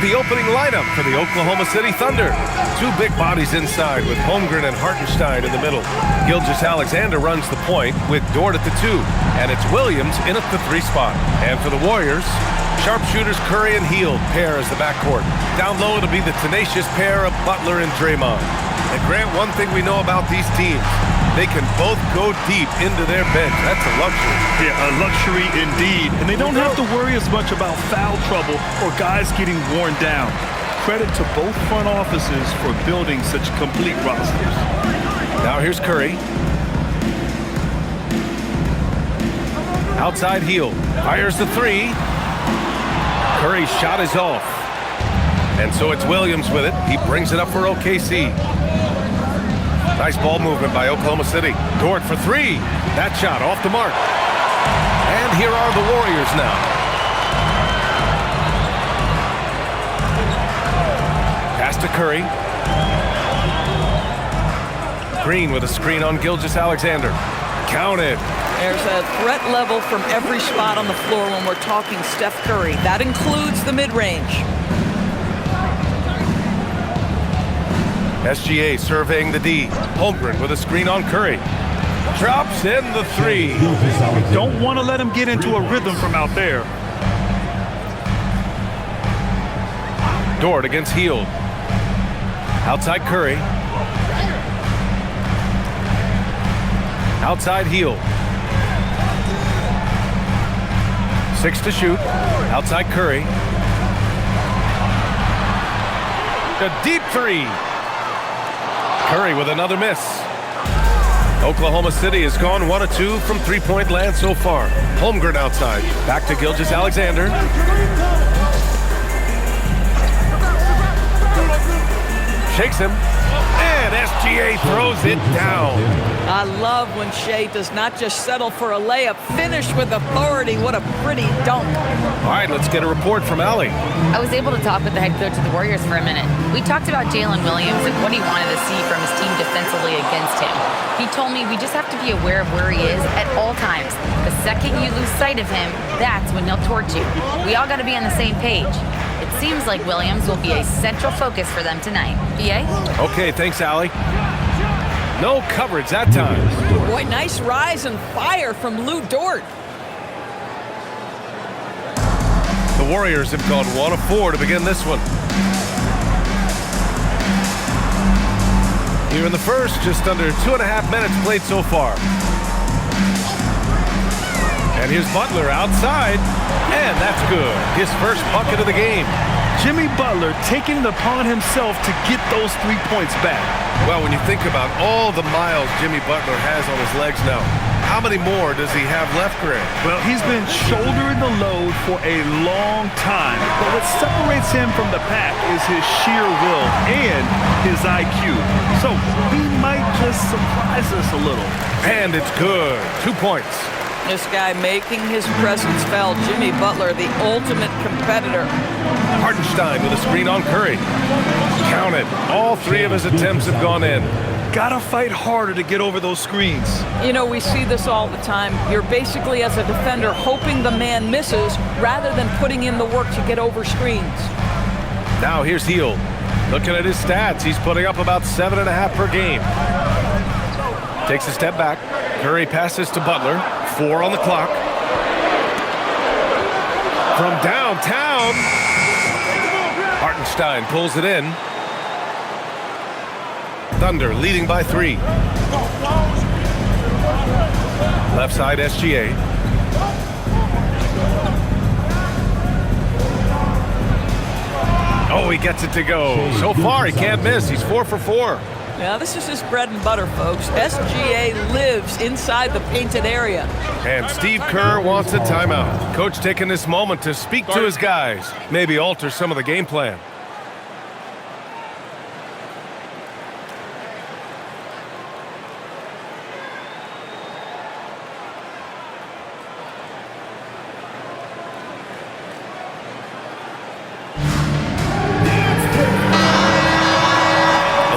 the opening lineup for the Oklahoma City Thunder. Two big bodies inside with Holmgren and Hartenstein in the middle. Gilgeous-Alexander runs the point with Dort at the 2, and it's Williams in at the 3 spot. And for the Warriors, sharpshooters Curry and Hield pair as the backcourt. Down low, it'll be the tenacious pair of Butler and Draymond. And Grant, one thing we know about these teams, they can both go deep into their bench. That's a luxury. Yeah, a luxury indeed. And they don't have to worry as much about foul trouble or guys getting worn down. Credit to both front offices for building such complete rosters. Now here's Curry. Outside Hield. Fires the 3. Curry's shot is off. And so it's Williams with it. He brings it up for OKC. Nice ball movement by Oklahoma City. Dort for 3. That shot off the mark. And here are the Warriors now. Pass to Curry. Green with a screen on Gilgeous-Alexander. Counted. There's a threat level from every spot on the floor when we're talking Steph Curry. That includes the mid-range. SGA surveying the D. Holmgren with a screen on Curry. Drops in the 3. Don't want to let him get into a rhythm from out there. Dort against Hield. Outside Curry. Outside Hield. 6 to shoot. Outside Curry. A deep 3. Curry with another miss. Oklahoma City has gone 1 of 2 from three-point land so far. Holmgren outside. Back to Gilgeous-Alexander. Shakes him. And SGA throws it down. I love when Shea does not just settle for a layup. Finish with authority. What a pretty dunk. All right, let's get a report from Allie. I was able to talk with the head coach of the Warriors for a minute. We talked about Jalen Williams and what he wanted to see from his team defensively against him. He told me we just have to be aware of where he is at all times. The second you lose sight of him, that's when he'll torch you. We all got to be on the same page. It seems like Williams will be a central focus for them tonight. BA? Okay, thanks, Allie. No coverage that time. Boy, nice rise and fire from Lou Dort. The Warriors have gone 1 of 4 to begin this one. Here in the first, just under 2.5 minutes played so far. And here's Butler outside, and that's good. His first bucket of the game. Jimmy Butler taking it upon himself to get those 3 points back. Well, when you think about all the miles Jimmy Butler has on his legs now, how many more does he have left, Grant? Well, he's been shouldering the load for a long time, but what separates him from the pack is his sheer will and his IQ. So he might just surprise us a little. And it's good. 2 points. This guy making his presence felt. Jimmy Butler, the ultimate competitor. Hartenstein with a screen on Curry. Counted. All 3 of his attempts have gone in. Gotta fight harder to get over those screens. You know, we see this all the time. You're basically, as a defender, hoping the man misses rather than putting in the work to get over screens. Now here's Hield. Looking at his stats, he's putting up about 7.5 per game. Takes a step back. Curry passes to Butler. 4 on the clock. From downtown, Hartenstein pulls it in. Thunder leading by 3. Left side SGA. Oh, he gets it to go. So far, he can't miss. He's 4 for 4. Now, this is his bread and butter, folks. SGA lives inside the painted area. And Steve Kerr wants a timeout. Coach taking this moment to speak to his guys, maybe alter some of the game plan.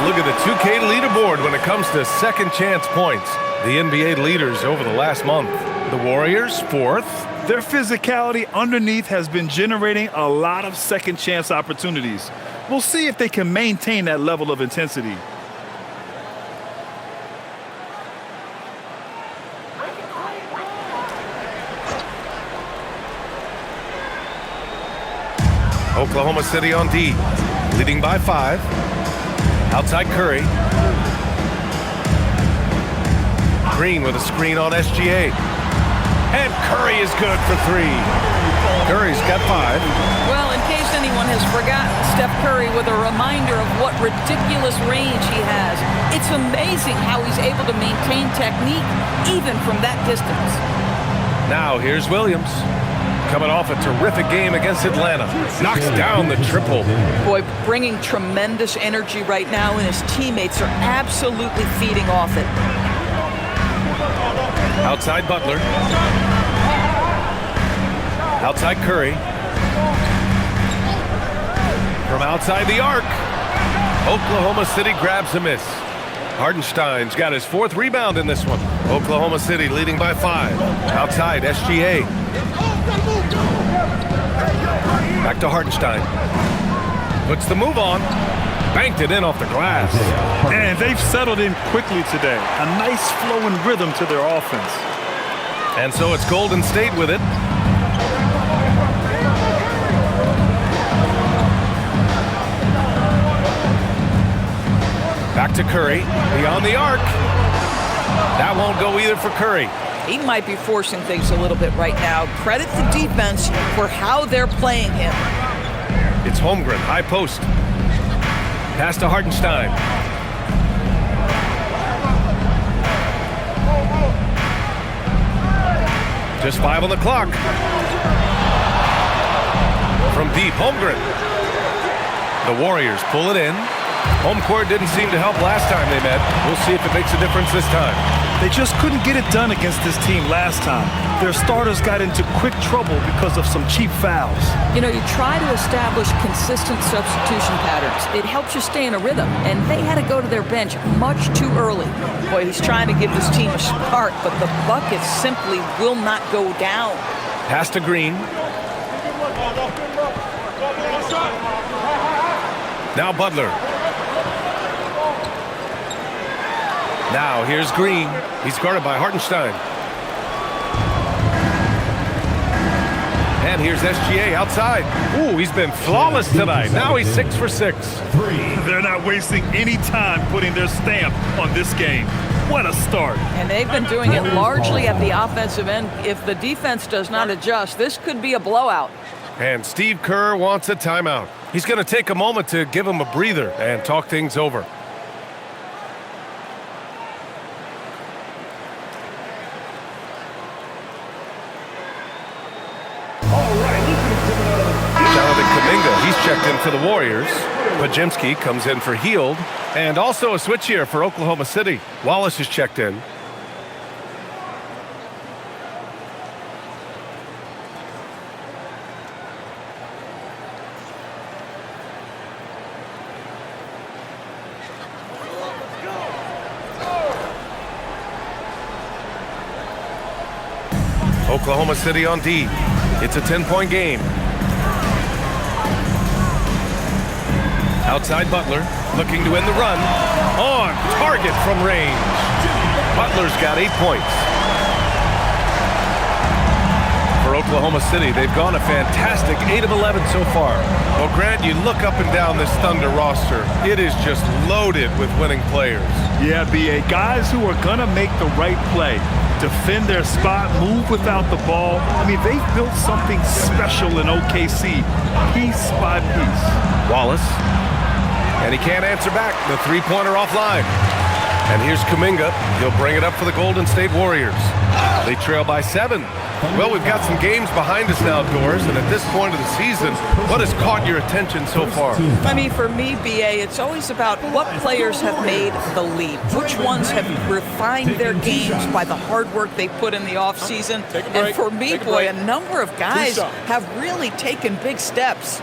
Look at the 2K leaderboard when it comes to second chance points. The NBA leaders over the last month. The Warriors, 4th. Their physicality underneath has been generating a lot of second chance opportunities. We'll see if they can maintain that level of intensity. Oklahoma City on D, leading by 5. Outside Curry. Green with a screen on SGA. And Curry is good for 3. Curry's got 5. Well, in case anyone has forgotten, Steph Curry with a reminder of what ridiculous range he has. It's amazing how he's able to maintain technique even from that distance. Now here's Williams. Coming off a terrific game against Atlanta. Knocks down the triple. Boy, bringing tremendous energy right now, and his teammates are absolutely feeding off it. Outside Butler. Outside Curry. From outside the arc. Oklahoma City grabs a miss. Hardenstein's got his 4th rebound in this one. Oklahoma City leading by 5. Outside SGA. Back to Hardenstein. Puts the move on. Banked it in off the glass. And they've settled in quickly today. A nice flow and rhythm to their offense. And so it's Golden State with it. Back to Curry. Beyond the arc. That won't go either for Curry. He might be forcing things a little bit right now. Credit the defense for how they're playing him. It's Holmgren, high post. Pass to Hardenstein. Just 5 on the clock. From deep, Holmgren. The Warriors pull it in. Home court didn't seem to help last time they met. We'll see if it makes a difference this time. They just couldn't get it done against this team last time. Their starters got into quick trouble because of some cheap fouls. You know, you try to establish consistent substitution patterns. It helps you stay in a rhythm, and they had to go to their bench much too early. Boy, he's trying to give this team a spark, but the bucket simply will not go down. Pass to Green. Now Butler. Now here's Green. He's guarded by Hartenstein. And here's SGA outside. Ooh, he's been flawless tonight. Now he's 6 for 6. They're not wasting any time putting their stamp on this game. What a start. And they've been doing it largely at the offensive end. If the defense does not adjust, this could be a blowout. And Steve Kerr wants a timeout. He's going to take a moment to give him a breather and talk things over. He's checked in for the Warriors. Pajemski comes in for Hield. And also a switch here for Oklahoma City. Wallace is checked in. Oklahoma City on D. It's a 10-point game. Outside Butler, looking to end the run. On target from range. Butler's got 8 points. For Oklahoma City, they've gone a fantastic 8 of 11 so far. Well, Grant, you look up and down this Thunder roster. It is just loaded with winning players. Yeah, B.A. Guys who are going to make the right play. Defend their spot, move without the ball. I mean, they've built something special in OKC, piece by piece. Wallace. And he can't answer back. The three-pointer offline. And here's Kuminga. He'll bring it up for the Golden State Warriors. They trail by 7. Well, we've got some games behind us now, Doris, and at this point of the season, what has caught your attention so far? I mean, for me, B.A., it's always about what players have made the leap. Which ones have refined their games by the hard work they put in the offseason. And for me, boy, a number of guys have really taken big steps.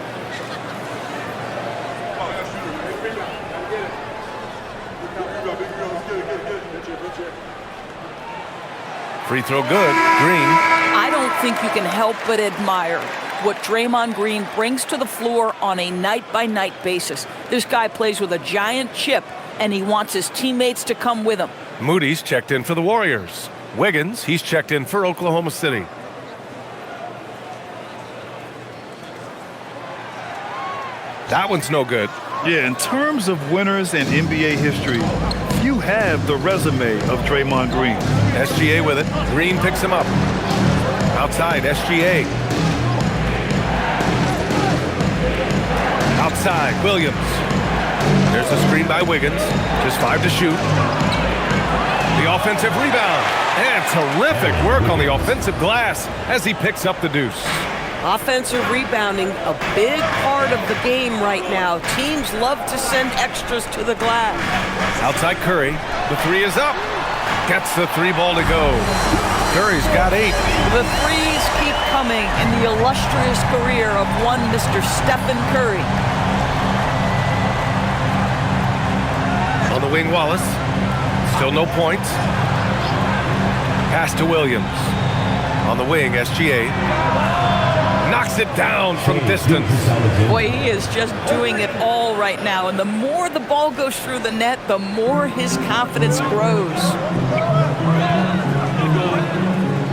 Free throw good. Green. I don't don't think you can help but admire what Draymond Green brings to the floor on a night-by-night basis. This guy plays with a giant chip, and he wants his teammates to come with him. Moody's checked in for the Warriors. Wiggins, he's checked in for Oklahoma City. That one's no good. Yeah, in terms of winners in NBA history, few have the resume of Draymond Green. SGA with it. Green picks him up. Outside, SGA. Outside, Williams. There's a screen by Wiggins. Just 5 to shoot. The offensive rebound. And terrific work on the offensive glass as he picks up the deuce. Offensive rebounding, a big part of the game right now. Teams love to send extras to the glass. Outside Curry. The three is up. Gets the three ball to go. Curry's got 8. The threes keep coming in the illustrious career of one Mr. Stephen Curry. On the wing, Wallace. Still no points. Pass to Williams. On the wing, SGA. Knocks it down from distance. Boy, he is just doing it all right now. And the more the ball goes through the net, the more his confidence grows.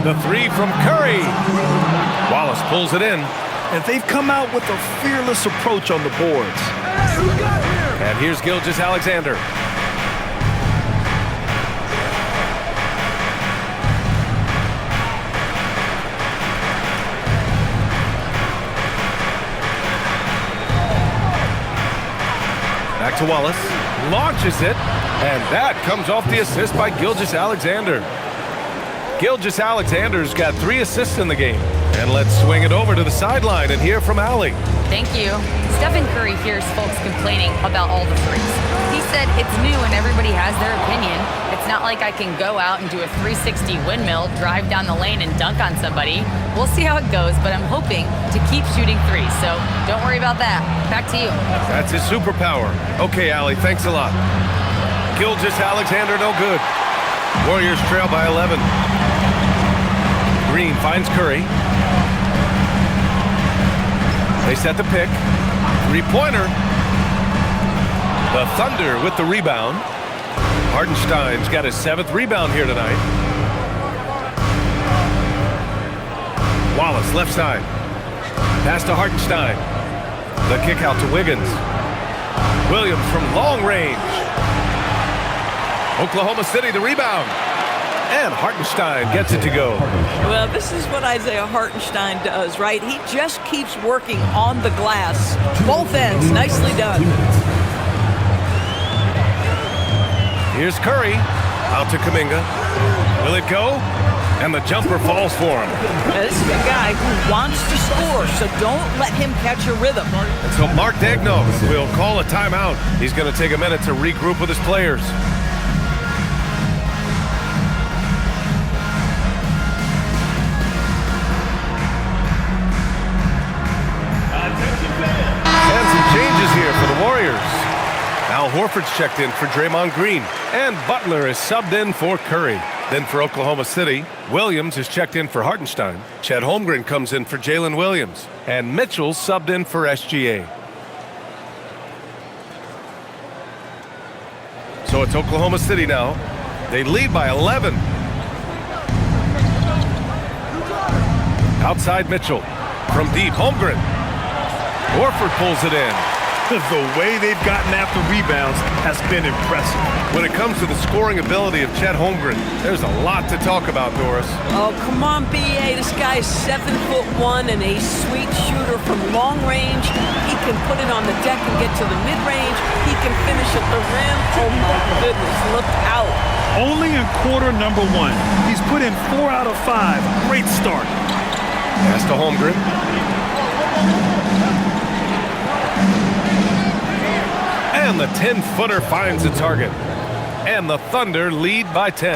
The three from Curry. Wallace pulls it in. And they've come out with a fearless approach on the boards. And here's Gilgeous-Alexander. Back to Wallace, launches it, and that comes off the assist by Gilgeous-Alexander. Gilgeous-Alexander's got 3 assists in the game. And let's swing it over to the sideline and hear from Allie. Thank you. Stephen Curry hears folks complaining about all the threes. He said it's new and everybody has their opinion. It's not like I can go out and do a 360 windmill, drive down the lane and dunk on somebody. We'll see how it goes, but I'm hoping to keep shooting threes, so don't worry about that. Back to you. That's his superpower. Okay, Allie, thanks a lot. Gilgeous-Alexander, no good. Warriors trail by 11. Green finds Curry. They set the pick. 3-pointer. The Thunder with the rebound. Hartenstein's got his 7th rebound here tonight. Wallace, left side. Pass to Hartenstein. The kick out to Wiggins. Williams from long range. Oklahoma City, the rebound. And Hartenstein gets it to go. Well, this is what Isaiah Hartenstein does, right? He just keeps working on the glass. Both ends, nicely done. Here's Curry. Out to Kuminga. Will it go? And the jumper falls for him. Now, this is a guy who wants to score, so don't let him catch a rhythm. And so Mark Daigneault will call a timeout. He's going to take a minute to regroup with his players. And some changes here for the Warriors. Al Horford's checked in for Draymond Green. And Butler is subbed in for Curry. Then for Oklahoma City, Williams is checked in for Hartenstein. Chet Holmgren comes in for Jalen Williams. And Mitchell's subbed in for SGA. So it's Oklahoma City now. They lead by 11. Outside Mitchell. From deep, Holmgren. Horford pulls it in. The way they've gotten after rebounds has been impressive. When it comes to the scoring ability of Chet Holmgren, there's a lot to talk about, Doris. Oh, come on, BA. This guy is 7'1" and a sweet shooter from long range. He can put it on the deck and get to the mid-range. He can finish at the rim. Oh, my goodness. Look out. Only in quarter number 1. He's put in 4 out of 5. Great start. Pass to Holmgren. And the 10-footer finds the target. And the Thunder lead by 10.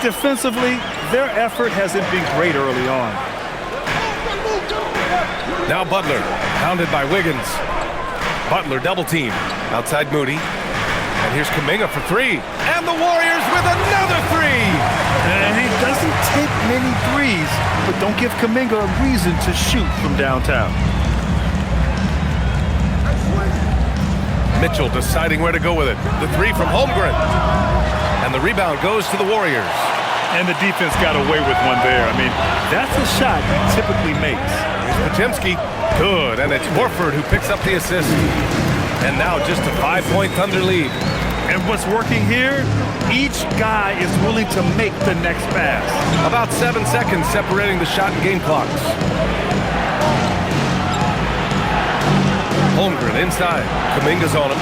Defensively, their effort hasn't been great early on. Now Butler, pounded by Wiggins. Butler double team. Outside Moody. And here's Kuminga for 3. And the Warriors with another 3. And he doesn't take many threes threes, but don't give Kuminga a reason to shoot from downtown. Mitchell deciding where to go with it. The three from Holmgren. And the rebound goes to the Warriors. And the defense got away with one there. I mean, that's a shot he typically makes. Here's Podziemski. Good, and it's Horford who picks up the assist. And now just a 5-point Thunder lead. And what's working here, each guy is willing to make the next pass. About 7 seconds separating the shot and game clocks. Holmgren inside. Kuminga's on him.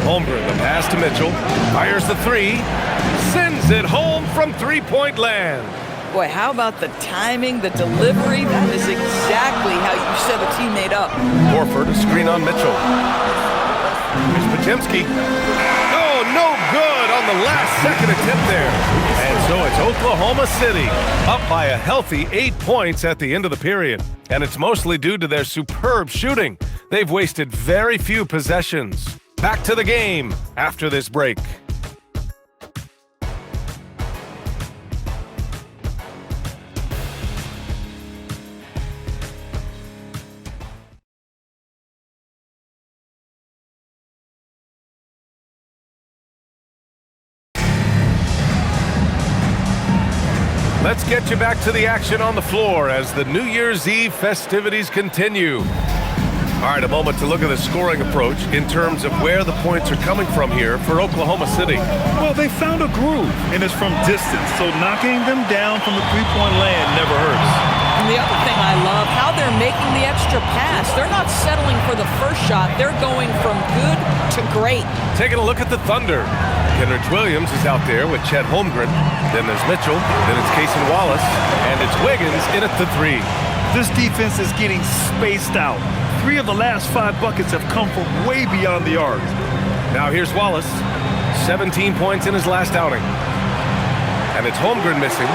Holmgren, the pass to Mitchell. Fires the three. Sends it home from three-point land. Boy, how about the timing, the delivery? That is exactly how you set a teammate up. Horford, a screen on Mitchell. Here's Podziemski. Oh, no good on the last second attempt there. And so it's Oklahoma City up by a healthy 8 points at the end of the period. And it's mostly due to their superb shooting. They've wasted very few possessions. Back to the game after this break. Let's get you back to the action on the floor as the New Year's Eve festivities continue. All right, a moment to look at the scoring approach in terms of where the points are coming from here for Oklahoma City. Well, they found a groove, and it's from distance, so knocking them down from the three-point land never hurts. And the other thing I love, how they're making the extra pass. They're not settling for the first shot. They're going from good to great. Taking a look at the Thunder. Kenrich Williams is out there with Chet Holmgren. Then there's Mitchell. Then it's Cason Wallace. And it's Wiggins in at the three. This defense is getting spaced out. 3 of the last 5 buckets have come from way beyond the arc. Now here's Wallace. 17 points in his last outing. And it's Holmgren missing.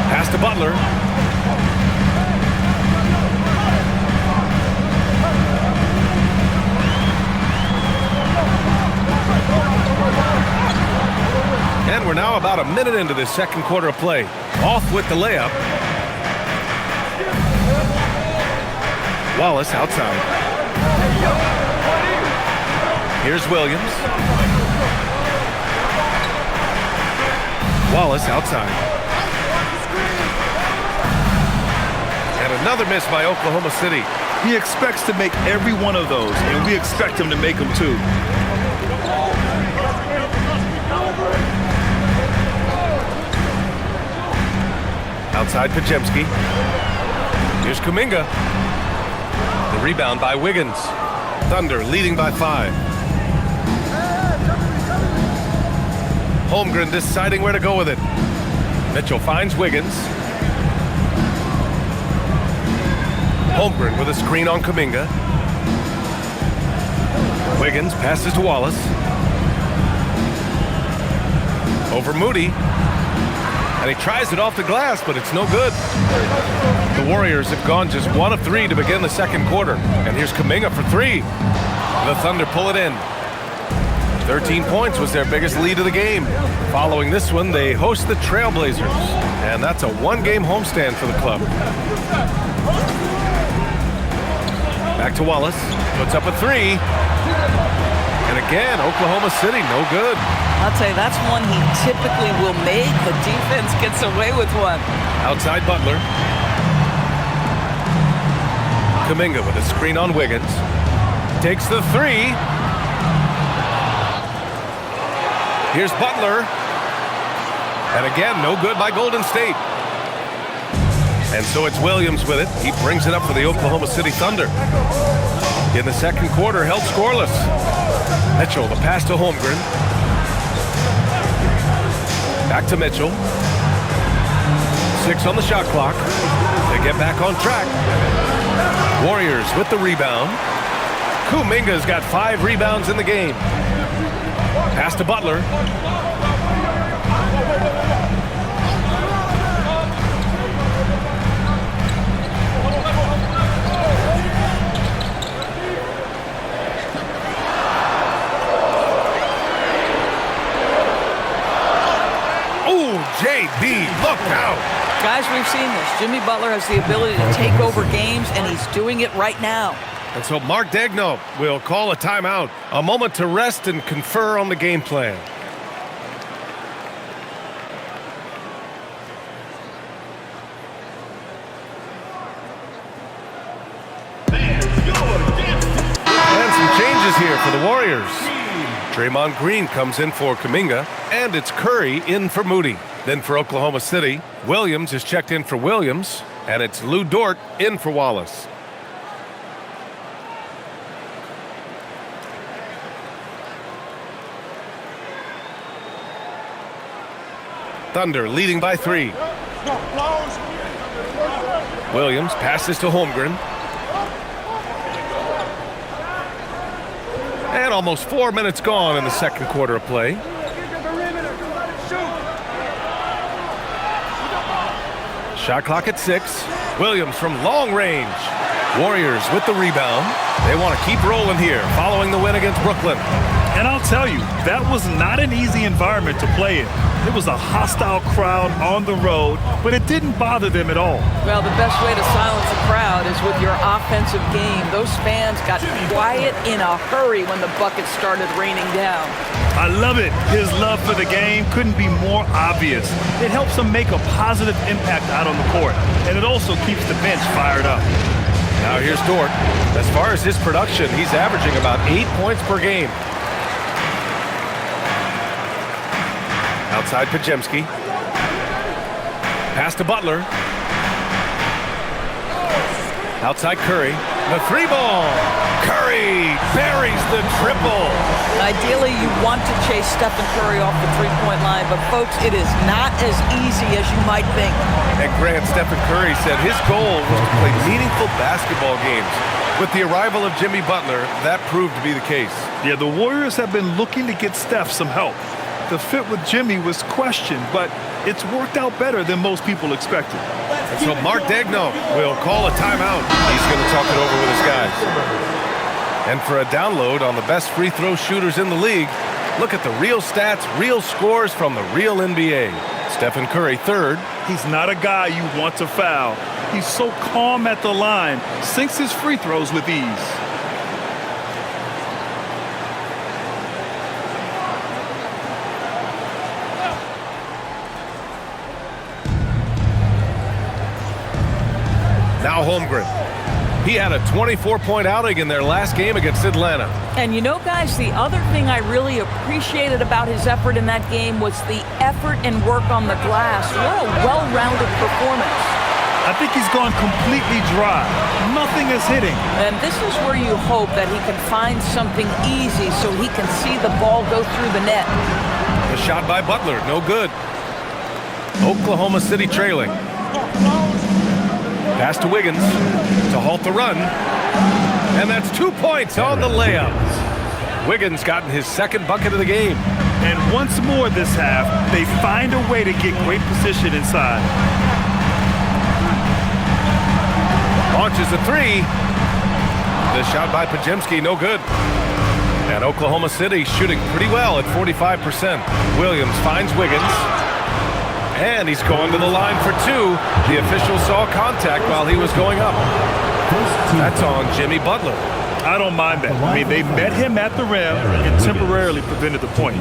Pass to Butler. And we're now about a minute into this second quarter of play. Off with the layup. Wallace outside. Here's Williams. Wallace outside. And another miss by Oklahoma City. He expects to make every one of those, and we expect him to make them too. Outside Podziemski. Here's Kuminga. The rebound by Wiggins. Thunder leading by 5. Holmgren deciding where to go with it. Mitchell finds Wiggins. Holmgren with a screen on Kuminga. Wiggins passes to Wallace. Over Moody. And he tries it off the glass, but it's no good. The Warriors have gone just 1 of 3 to begin the second quarter. And here's Kuminga for 3. The Thunder pull it in. 13 points was their biggest lead of the game. Following this one, they host the Trailblazers. And that's a 1-game homestand for the club. Back to Wallace. Puts up a 3. And again, Oklahoma City, no good. I'll tell you, that's one he typically will make. The defense gets away with one. Outside Butler. Kuminga with a screen on Wiggins. Takes the 3. Here's Butler. And again, no good by Golden State. And so it's Williams with it. He brings it up for the Oklahoma City Thunder. In the second quarter, held scoreless. Mitchell, the pass to Holmgren. Back to Mitchell. 6 on the shot clock. They get back on track. Warriors with the rebound. Kuminga's got 5 rebounds in the game. Pass to Butler. JB, look out. Guys, we've seen this. Jimmy Butler has the ability to take over games, and he's doing it right now. And so Mark Daigneault will call a timeout. A moment to rest and confer on the game plan. And some changes here for the Warriors. Draymond Green comes in for Kuminga, and it's Curry in for Moody. Then for Oklahoma City, Williams is checked in for Williams, and it's Lou Dort in for Wallace. Thunder leading by 3. Williams passes to Holmgren. And almost 4 minutes gone in the second quarter of play. Shot clock at 6. Williams from long range. Warriors with the rebound. They want to keep rolling here following the win against Brooklyn. And I'll tell you, that was not an easy environment to play in. It was a hostile crowd on the road, but it didn't bother them at all. Well, the best way to silence a crowd is with your offensive game. Those fans got quiet in a hurry when the buckets started raining down. I love it. His love for the game couldn't be more obvious. It helps him make a positive impact out on the court, and it also keeps the bench fired up. Now here's Dort. As far as his production, he's averaging about 8 points per game. Outside Podziemski. Pass to Butler. Outside Curry. The 3-ball. Curry buries the triple. Ideally, you want to chase Stephen Curry off the three-point line, but folks, it is not as easy as you might think. And Grant, Stephen Curry said his goal was to play meaningful basketball games. With the arrival of Jimmy Butler, that proved to be the case. Yeah, the Warriors have been looking to get Steph some help. The fit with Jimmy was questioned, but it's worked out better than most people expected. And so Mark Daigneault will call a timeout. He's going to talk it over with his guys. And for a download on the best free throw shooters in the league, look at the real stats, real scores from the real NBA. Stephen Curry, 3rd. He's not a guy you want to foul. He's so calm at the line, sinks his free throws with ease. Now Holmgren. He had a 24-point outing in their last game against Atlanta. And you know, guys, the other thing I really appreciated about his effort in that game was the effort and work on the glass. What a well-rounded performance. I think he's gone completely dry. Nothing is hitting. And this is where you hope that he can find something easy so he can see the ball go through the net. The shot by Butler, no good. Oklahoma City trailing. Pass to Wiggins to halt the run. And that's 2 points on the layup. Wiggins gotten his second bucket of the game. And once more this half, they find a way to get great position inside. Launches a 3. The shot by Podziemski, no good. And Oklahoma City shooting pretty well at 45%. Williams finds Wiggins. And he's going to the line for 2. The official saw contact while he was going up. That's on Jimmy Butler. I don't mind that. I mean, they met him at the rim and temporarily prevented the point.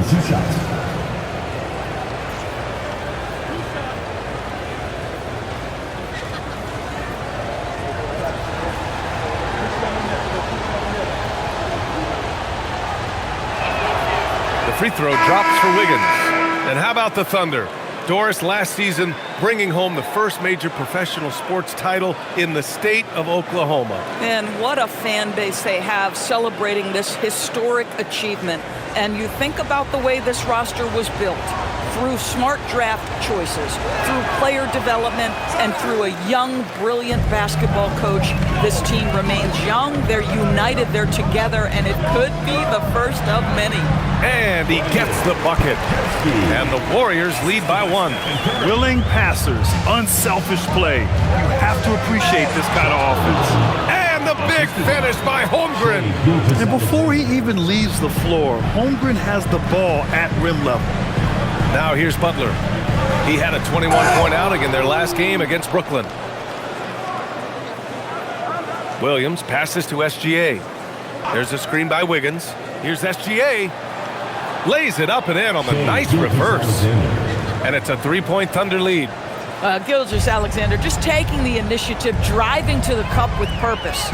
The free throw drops for Wiggins. And how about the Thunder? Doris, last season, bringing home the first major professional sports title in the state of Oklahoma. And what a fan base they have celebrating this historic achievement. And you think about the way this roster was built, through smart draft choices, through player development, and through a young, brilliant basketball coach. This team remains young, they're united, they're together, and it could be the first of many. And he gets the bucket. And the Warriors lead by 1. Willing passers, unselfish play. You have to appreciate this kind of offense. And the big finish by Holmgren. And before he even leaves the floor, Holmgren has the ball at rim level. Now here's Butler. He had a 21-point outing in their last game against Brooklyn. Williams passes to SGA. There's a screen by Wiggins. Here's SGA. Lays it up and in on the nice reverse. And it's a 3-point Thunder lead. Gilgeous-Alexander just taking the initiative, driving to the cup with purpose.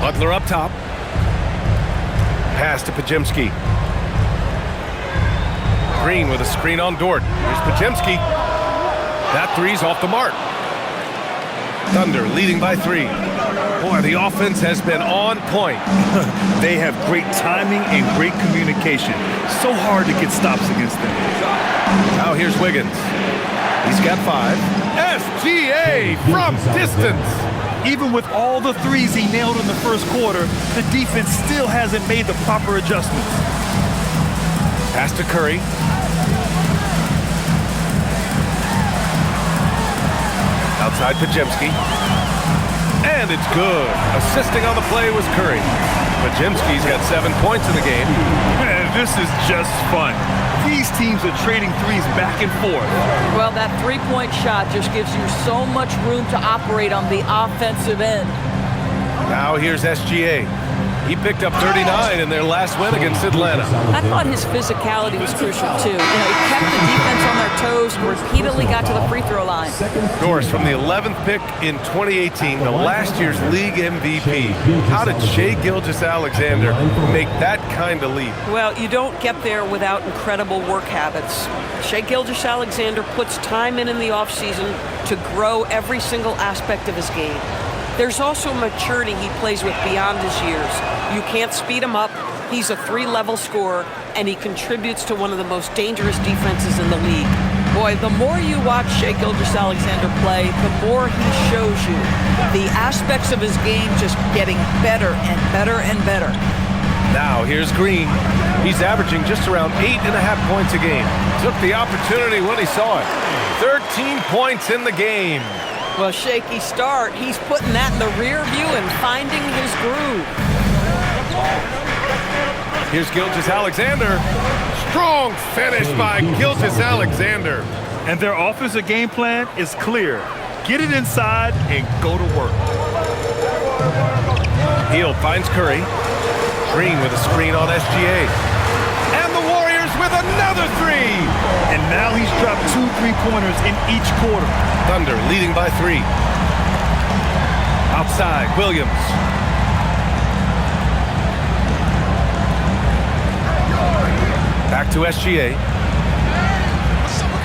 Butler up top. Pass to Podziemski. Green with a screen on Dort. Here's Podziemski. That three's off the mark. Thunder leading by 3. Boy, the offense has been on point. They have great timing and great communication. So hard to get stops against them. Now here's Wiggins. He's got 5. SGA from distance. Even with all the threes he nailed in the first quarter, the defense still hasn't made the proper adjustments. Pass to Curry. Outside Podziemski. And it's good. Assisting on the play was Curry. Podziemski's got 7 points in the game. Man, this is just fun. These teams are trading threes back and forth. Well, that three-point shot just gives you so much room to operate on the offensive end. Now here's SGA. He picked up 39 in their last win against Atlanta. I thought his physicality was crucial, too. He kept the defense on their toes, repeatedly got to the free throw line. Doris, from the 11th pick in 2018, the last year's league MVP, how did Shai Gilgeous-Alexander make that kind of leap? Well, you don't get there without incredible work habits. Shai Gilgeous-Alexander puts time in the offseason to grow every single aspect of his game. There's also maturity he plays with beyond his years. You can't speed him up. He's a 3-level scorer, and he contributes to one of the most dangerous defenses in the league. Boy, the more you watch Shai Gilgeous-Alexander play, the more he shows you the aspects of his game just getting better and better and better. Now here's Green. He's averaging just around 8.5 points a game. Took the opportunity when he saw it. 13 points in the game. Well, shaky start. He's putting that in the rear view and finding his groove. Here's Gilgeous-Alexander. Strong finish by Gilgeous-Alexander. And their offensive game plan is clear. Get it inside and go to work. Hield finds Curry. Green with a screen on SGA. And the Warriors with another 3. And now he's dropped 2 3-pointers in each quarter. Thunder leading by 3. Outside, Williams. Back to SGA.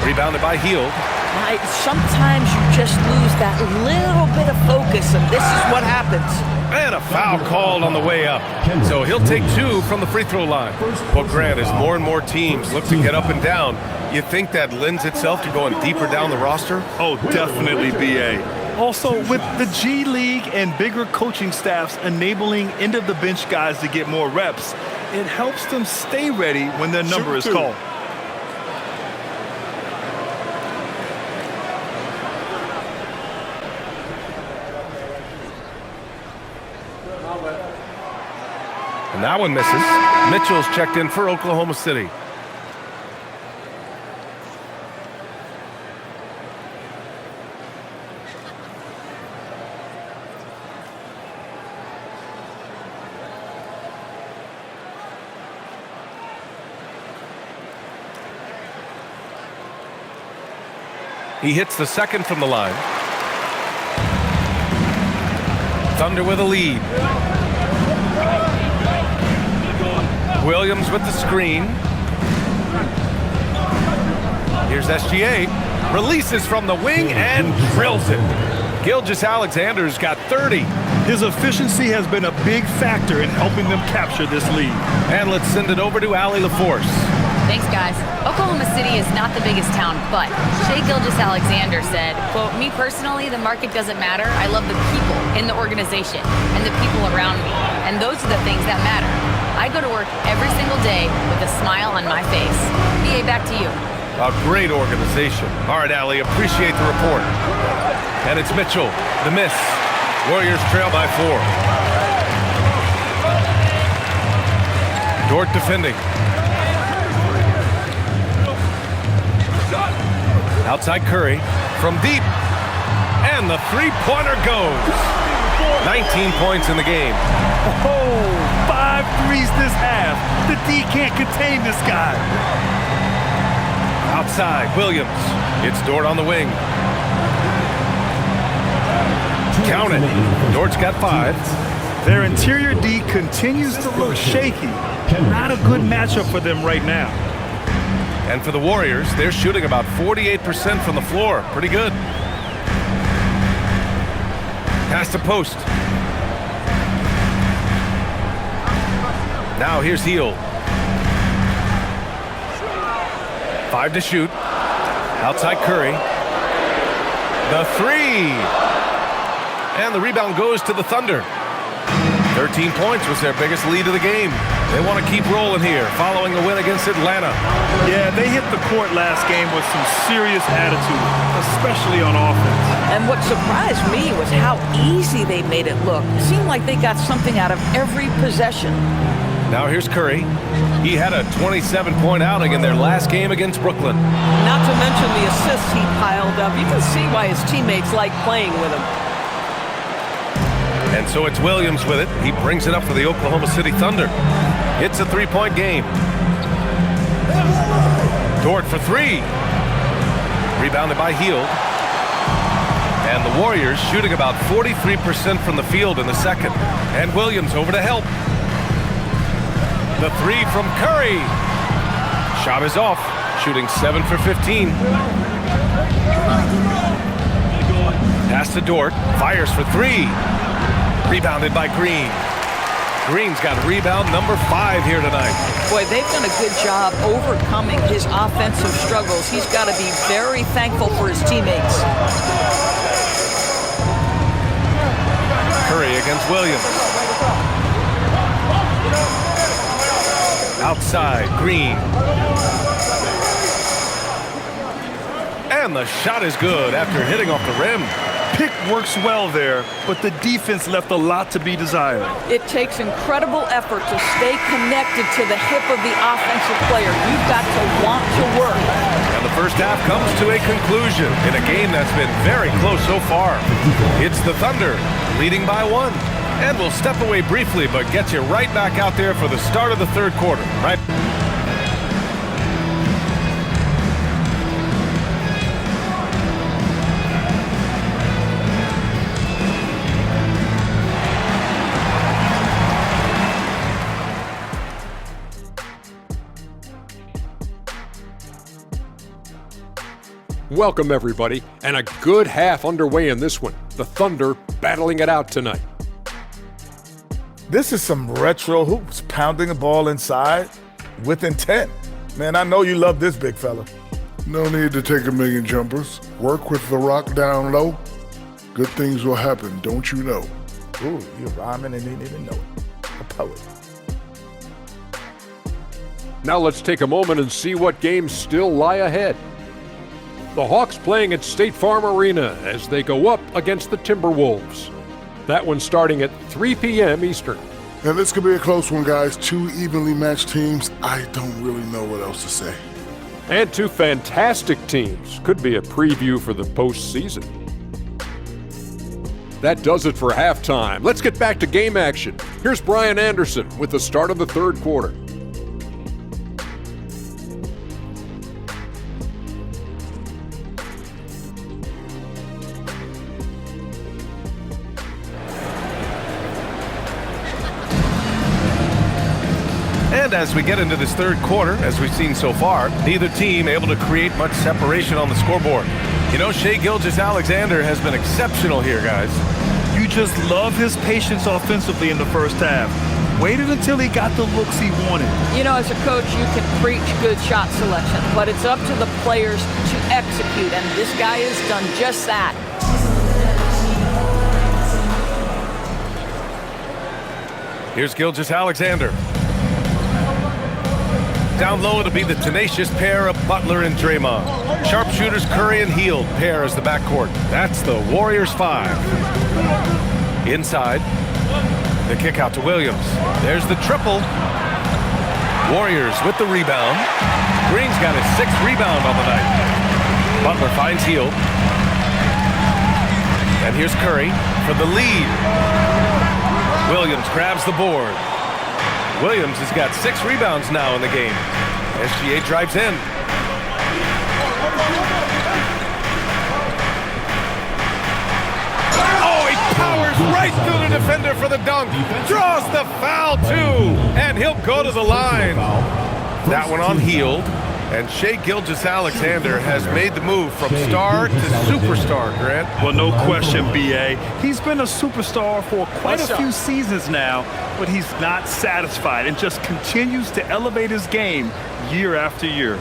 Rebounded by Hield. Sometimes you just lose that little bit of focus, and this is what happens. And a foul called on the way up. So he'll take 2 from the free throw line. Well, Grant, as more and more teams look to get up and down, you think that lends itself to going deeper down the roster? Oh, definitely, BA. Also, with the G League and bigger coaching staffs enabling end-of-the-bench guys to get more reps, it helps them stay ready when their number is called. And that one misses. Mitchell's checked in for Oklahoma City. He hits the second from the line. Thunder with a lead. Williams with the screen. Here's SGA. Releases from the wing and drills it. Gilgeous-Alexander's got 30. His efficiency has been a big factor in helping them capture this lead. And let's send it over to Allie LaForce. Thanks, guys. Oklahoma City is not the biggest town, but Shai Gilgeous-Alexander said, quote, "Me personally, the market doesn't matter. I love the people in the organization and the people around me. And those are the things that matter. I go to work every single day with a smile on my face." BA, back to you. A great organization. All right, Allie, appreciate the report. And it's Mitchell, the miss. Warriors trail by 4. Dort defending. Outside Curry from deep. And the three-pointer goes. 19 points in the game. Oh, 5 threes this half. The D can't contain this guy. Outside, Williams. It's Dort on the wing. Count it. Dort's got 5. Their interior D continues to look shaky. Not a good matchup for them right now. And for the Warriors, they're shooting about 48% from the floor. Pretty good. Pass to post. Now here's Hield. 5 to shoot. Outside Curry. The 3. And the rebound goes to the Thunder. 13 points was their biggest lead of the game. They want to keep rolling here, following a win against Atlanta. Yeah, they hit the court last game with some serious attitude, especially on offense. And what surprised me was how easy they made it look. It seemed like they got something out of every possession. Now here's Curry. He had a 27-point outing in their last game against Brooklyn. Not to mention the assists he piled up. You can see why his teammates like playing with him. And so it's Williams with it. He brings it up for the Oklahoma City Thunder. It's a 3-point game. Dort for 3. Rebounded by Hield. And the Warriors shooting about 43% from the field in the second. And Williams over to help. The 3 from Curry. Shot is off. Shooting 7 for 15. Pass to Dort. Fires for 3. Rebounded by Green. Green's got rebound number 5 here tonight. Boy, they've done a good job overcoming his offensive struggles. He's got to be very thankful for his teammates. Curry against Williams. Outside, Green. And the shot is good after hitting off the rim. Pick works well there, but the defense left a lot to be desired. It takes incredible effort to stay connected to the hip of the offensive player. You've got to want to work. And the first half comes to a conclusion in a game that's been very close so far. It's the Thunder leading by 1. And we'll step away briefly, but get you right back out there for the start of the third quarter. Right. Welcome, everybody, and a good half underway in this one. The Thunder battling it out tonight. This is some retro hoops, pounding the ball inside with intent. Man, I know you love this big fella. No need to take a million jumpers. Work with the rock down low. Good things will happen, don't you know? Ooh, you're rhyming and you didn't even know it. A poet. Now let's take a moment and see what games still lie ahead. The Hawks playing at State Farm Arena as they go up against the Timberwolves. That one starting at 3 p.m. Eastern. And this could be a close one, guys. 2 evenly matched teams. I don't really know what else to say. And 2 fantastic teams. Could be a preview for the postseason. That does it for halftime. Let's get back to game action. Here's Brian Anderson with the start of the third quarter. And as we get into this third quarter, as we've seen so far, neither team able to create much separation on the scoreboard. You know, Shai Gilgeous-Alexander has been exceptional here, guys. You just love his patience offensively in the first half. Waited until he got the looks he wanted. You know, as a coach, you can preach good shot selection, but it's up to the players to execute, and this guy has done just that. Here's Gilgeous-Alexander. Down low, it'll be the tenacious pair of Butler and Draymond. Sharpshooters Curry and Hield pair as the backcourt. That's the Warriors 5. Inside, the kick out to Williams. There's the triple. Warriors with the rebound. Green's got his 6th rebound on the night. Butler finds Hield. And here's Curry for the lead. Williams grabs the board. Williams has got 6 rebounds now in the game. SGA drives in. Oh, he powers right through the defender for the dunk. Draws the foul, too. And he'll go to the line. That one on Hield. And Shai Gilgeous-Alexander has made the move from star to superstar, Grant. Well, no question, B.A. He's been a superstar for quite a few seasons now, but he's not satisfied and just continues to elevate his game year after year.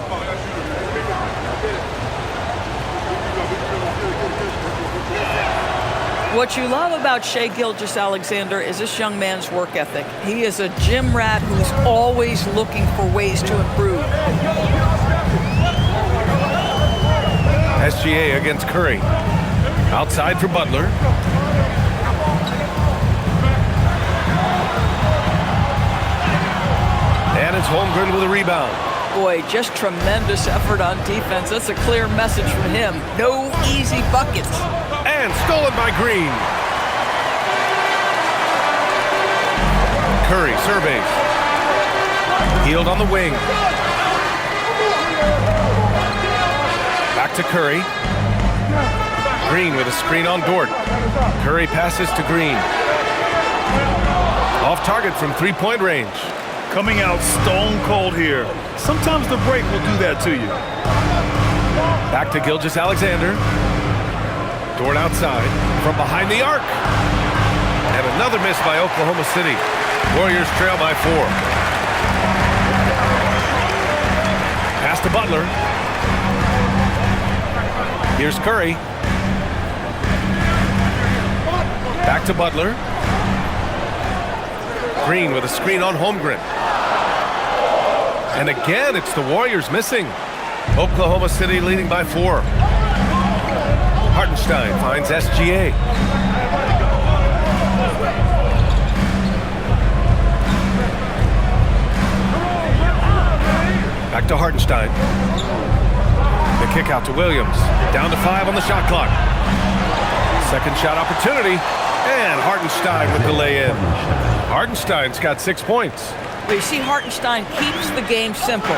What you love about Shai Gilgeous-Alexander is this young man's work ethic. He is a gym rat who's always looking for ways to improve. SGA against Curry. Outside for Butler. And it's Holmgren with a rebound. Boy, just tremendous effort on defense. That's a clear message from him. No easy buckets. And stolen by Green. Curry surveys. Hield on the wing. Back to Curry. Green with a screen on Dort. Curry passes to Green. Off target from three-point range. Coming out stone cold here. Sometimes the break will do that to you. Back to Gilgeous-Alexander. Dort outside from behind the arc. And another miss by Oklahoma City. Warriors trail by 4. Pass to Butler. Here's Curry. Back to Butler. Green with a screen on Holmgren. And again, it's the Warriors missing. Oklahoma City leading by 4. Hartenstein finds SGA. Back to Hartenstein. The kick out to Williams. Down to 5 on the shot clock. Second shot opportunity. And Hartenstein with the lay-in. Hartenstein's got 6 points. But you see, Hartenstein keeps the game simple.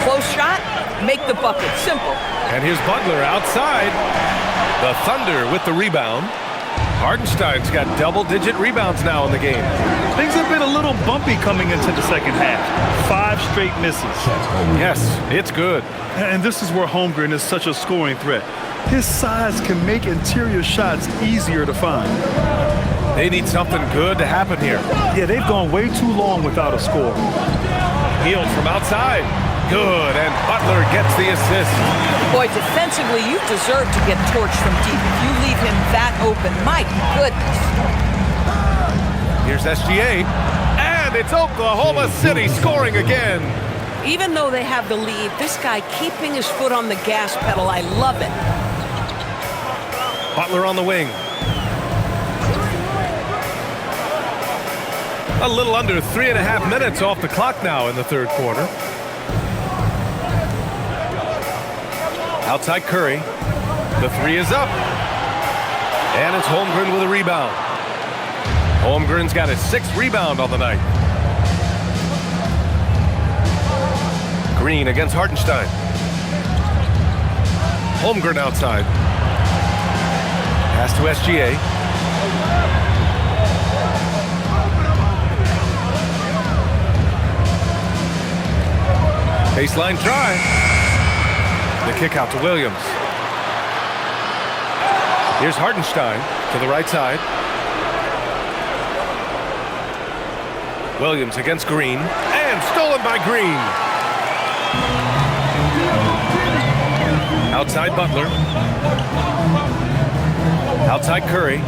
Close shot, make the bucket. Simple. And here's Butler outside. The Thunder with the rebound. Hartenstein's got double-digit rebounds now in the game. Things have been a little bumpy coming into the second half. 5 straight misses. Yes, it's good. And this is where Holmgren is such a scoring threat. His size can make interior shots easier to find. They need something good to happen here. Yeah, they've gone way too long without a score. Hield from outside. Good, and Butler gets the assist. Boy, defensively, you deserve to get torched from deep if you leave him that open. My goodness. Here's SGA, and it's Oklahoma City scoring again. Even though they have the lead, this guy keeping his foot on the gas pedal, I love it. Butler on the wing. A little under 3.5 minutes off the clock now in the third quarter. Outside Curry. The 3 is up. And it's Holmgren with a rebound. Holmgren's got his 6th rebound on the night. Green against Hartenstein. Holmgren outside. Pass to SGA. Baseline try. The kick out to Williams. Here's Hartenstein to the right side. Williams against Green. And stolen by Green. Outside Butler. Outside Curry.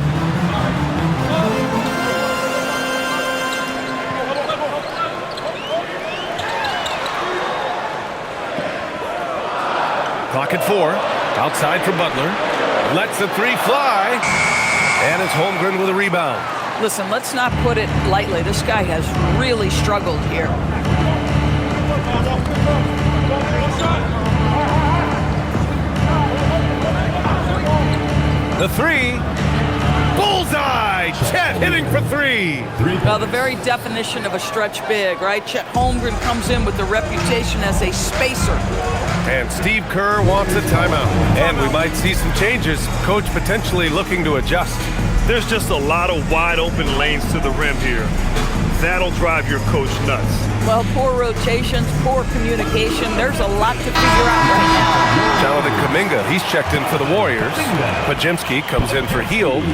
Clock at 4. Outside for Butler. Lets the 3 fly. And it's Holmgren with a rebound. Listen, let's not put it lightly. This guy has really struggled here. three. Bullseye! Chet hitting for three. Well, the very definition of a stretch big, right? Chet Holmgren comes in with the reputation as a spacer. And Steve Kerr wants a timeout. And we might see some changes. Coach potentially looking to adjust. There's just a lot of wide open lanes to the rim here. That'll drive your coach nuts. Well, poor rotations, poor communication. There's a lot to figure out right now. Jonathan Kuminga, he's checked in for the Warriors. Pajemski comes in for Hield.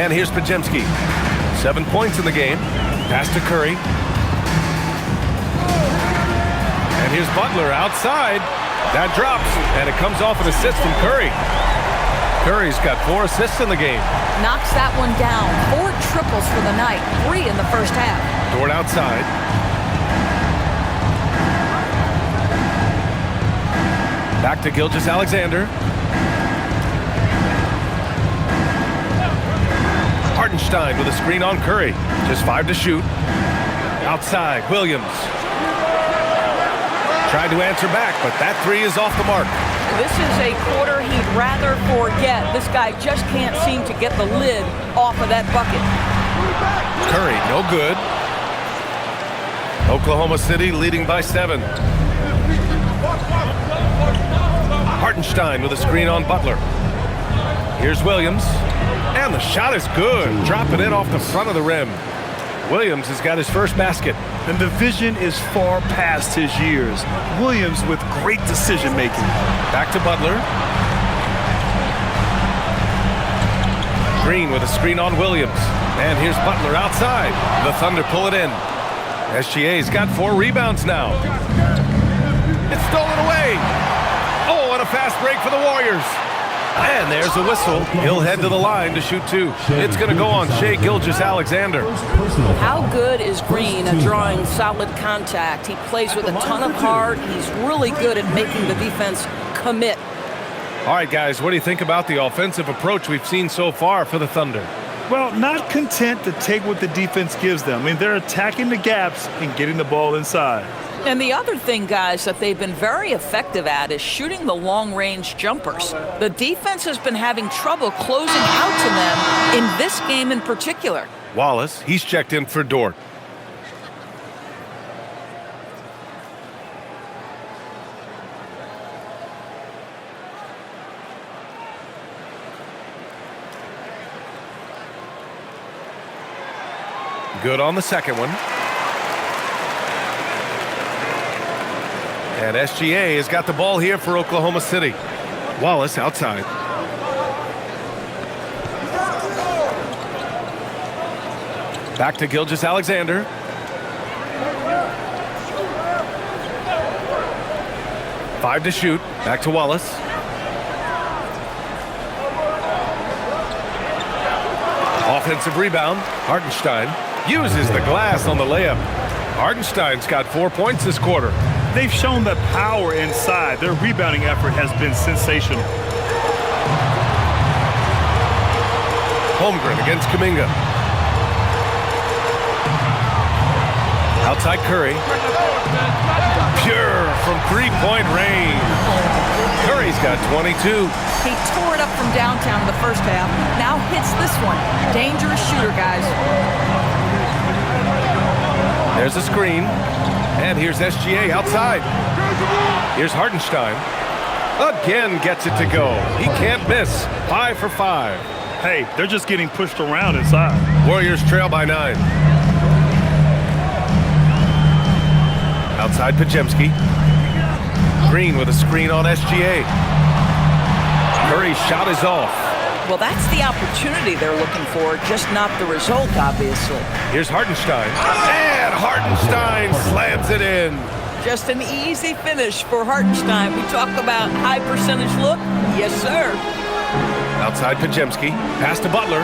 And here's Pajemski. 7 points in the game. Pass to Curry. And here's Butler outside. That drops, and it comes off an assist from Curry. Curry's got 4 assists in the game. Knocks that one down. 4 triples for the night. 3 in the first half. Dort outside. Back to Gilgeous-Alexander. Hartenstein with a screen on Curry. Just 5 to shoot. Outside, Williams. Tried to answer back, but that 3 is off the mark. This is a quarter he'd rather forget. This guy just can't seem to get the lid off of that bucket. Curry, no good. Oklahoma City leading by 7. Hartenstein with a screen on Butler. Here's Williams. And the shot is good. Dropping it off the front of the rim. Williams has got his first basket. And the vision is far past his years. Williams with great decision-making. Back to Butler. Green with a screen on Williams. And here's Butler outside. The Thunder pull it in. SGA's got 4 rebounds now. It's stolen away. Oh, and a fast break for the Warriors. And there's a whistle. He'll head to the line to shoot 2. It's going to go on Shai Gilgeous-Alexander. How good is Green at drawing solid contact? He plays with a ton of heart. He's really good at making the defense commit. All right, guys, what do you think about the offensive approach we've seen so far for the Thunder? Well, not content to take what the defense gives them. I mean, they're attacking the gaps and getting the ball inside. And the other thing, guys, that they've been very effective at is shooting the long-range jumpers. The defense has been having trouble closing out to them in this game in particular. Wallace, he's checked in for Dort. Good on the second one. And SGA has got the ball here for Oklahoma City. Wallace outside. Back to Gilgeous-Alexander. Five to shoot. Back to Wallace. Offensive rebound. Hartenstein uses the glass on the layup. Hartenstein's got 4 points this quarter. They've shown the power inside. Their rebounding effort has been sensational. Holmgren against Kuminga. Outside Curry. Pure from three-point range. Curry's got 22. He tore it up from downtown in the first half. Now hits this one. Dangerous shooter, guys. There's a screen. And here's SGA outside. Here's Hartenstein. Again gets it to go. He can't miss. 5 for 5. Hey, they're just getting pushed around inside. Warriors trail by 9. Outside Pajemski. Green with a screen on SGA. Curry's shot is off. Well, that's the opportunity they're looking for, just not the result, obviously. Here's Hartenstein. And Hartenstein slams it in. Just an easy finish for Hartenstein. We talk about high percentage look. Yes, sir. Outside Pajemski. Pass to Butler.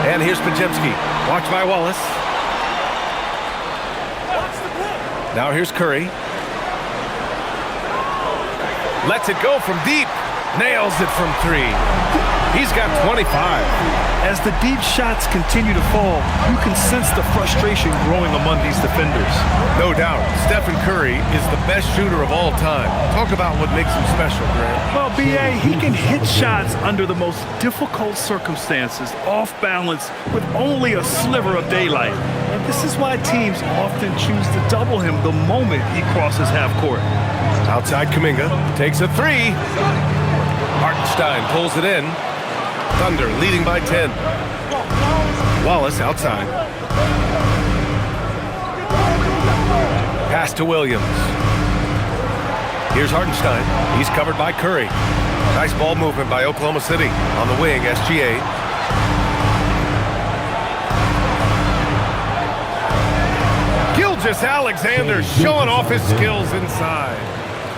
And here's Pajemski. Watch by Wallace. Now here's Curry. Lets it go from deep. Nails it from 3. He's got 25. As the deep shots continue to fall, you can sense the frustration growing among these defenders. No doubt, Stephen Curry is the best shooter of all time. Talk about what makes him special, Grant. Well, B.A., he can hit shots under the most difficult circumstances, off balance, with only a sliver of daylight. And this is why teams often choose to double him the moment he crosses half court. Outside Kuminga takes a 3. Hartenstein pulls it in. Thunder leading by 10. Wallace outside. Pass to Williams. Here's Hartenstein. He's covered by Curry. Nice ball movement by Oklahoma City. On the wing, SGA. Gilgeous-Alexander showing off his skills inside.